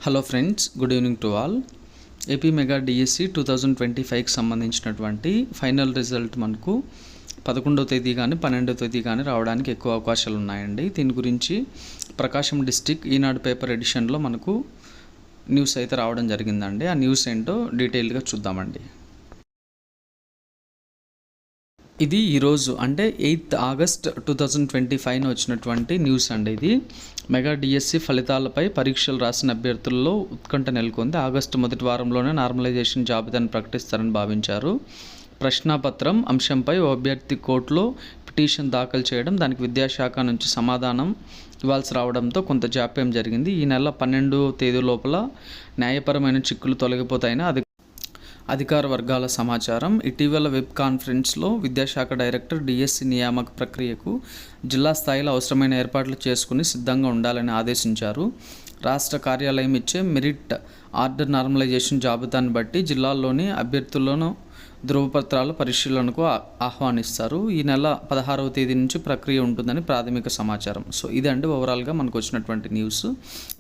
Hello friends, good evening to all. AP mega DSC 2025కి సంబంధించినటువంటి final result మనకు 11వ తేదీ కానీ 12వ తేదీ కానీ రావడానికి ఎక్కువ అవకాశాలు ఉన్నాయండి. దీని గురించి ప్రకాశం డిస్టిక్ ఈనాడు పేపర్ ఎడిషన్లో మనకు న్యూస్ అయితే రావడం జరిగిందండి. ఆ న్యూస్ ఏంటో డీటెయిల్గా చూద్దామండి. ఇది ఈరోజు అంటే 8th ఆగస్ట్ 2025 వచ్చినటువంటి న్యూస్ అండి. ఇది మెగా డిఎస్సి ఫలితాలపై పరీక్షలు రాసిన అభ్యర్థుల్లో ఉత్కంఠ నెలకొంది. ఆగస్టు మొదటి వారంలోనే నార్మలైజేషన్ జాబితాను ప్రకటిస్తారని భావించారు. ప్రశ్నాపత్రం అంశంపై ఓ అభ్యర్థి కోర్టులో పిటిషన్ దాఖలు చేయడం, దానికి విద్యాశాఖ నుంచి సమాధానం ఇవ్వాల్సి రావడంతో కొంత జాప్యం జరిగింది. ఈ నెల 12వ తేదీ లోపల న్యాయపరమైన చిక్కులు తొలగిపోతాయని అధికార వర్గాల సమాచారం. ఇటీవల వెబ్ కాన్ఫరెన్స్లో విద్యాశాఖ డైరెక్టర్ డిఎస్సి నియామక ప్రక్రియకు జిల్లా స్థాయిలో అవసరమైన ఏర్పాట్లు చేసుకుని సిద్ధంగా ఉండాలని ఆదేశించారు. రాష్ట్ర కార్యాలయం ఇచ్చే మెరిట్ ఆర్డర్ నార్మలైజేషన్ జాబితాను బట్టి జిల్లాల్లోని అభ్యర్థులను ధృవపత్రాల పరిశీలనకు ఆహ్వానిస్తారు. ఈ నెల 16వ తేదీ నుంచి ప్రక్రియ ఉంటుందని ప్రాథమిక సమాచారం. సో ఇదండి ఓవరాల్గా మనకు వచ్చినటువంటి న్యూస్.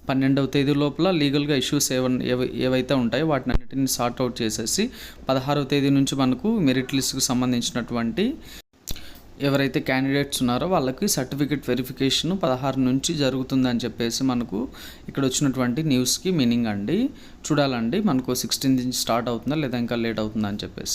12వ తేదీ లోపల లీగల్గా ఇష్యూస్ ఏవైతే ఉంటాయో వాటిని అన్నిటిని సార్ట్అవుట్ చేసేసి 16వ తేదీ నుంచి మనకు మెరిట్ లిస్ట్కి సంబంధించినటువంటి ఎవరైతే క్యాండిడేట్స్ ఉన్నారో వాళ్ళకి సర్టిఫికేట్ వెరిఫికేషన్ 16 నుంచి జరుగుతుందని చెప్పేసి మనకు ఇక్కడ వచ్చినటువంటి న్యూస్కి మీనింగ్ అండి. చూడాలండి మనకు 16 నుంచి స్టార్ట్ అవుతుందా లేదా ఇంకా లేట్ అవుతుందా అని చెప్పేసి.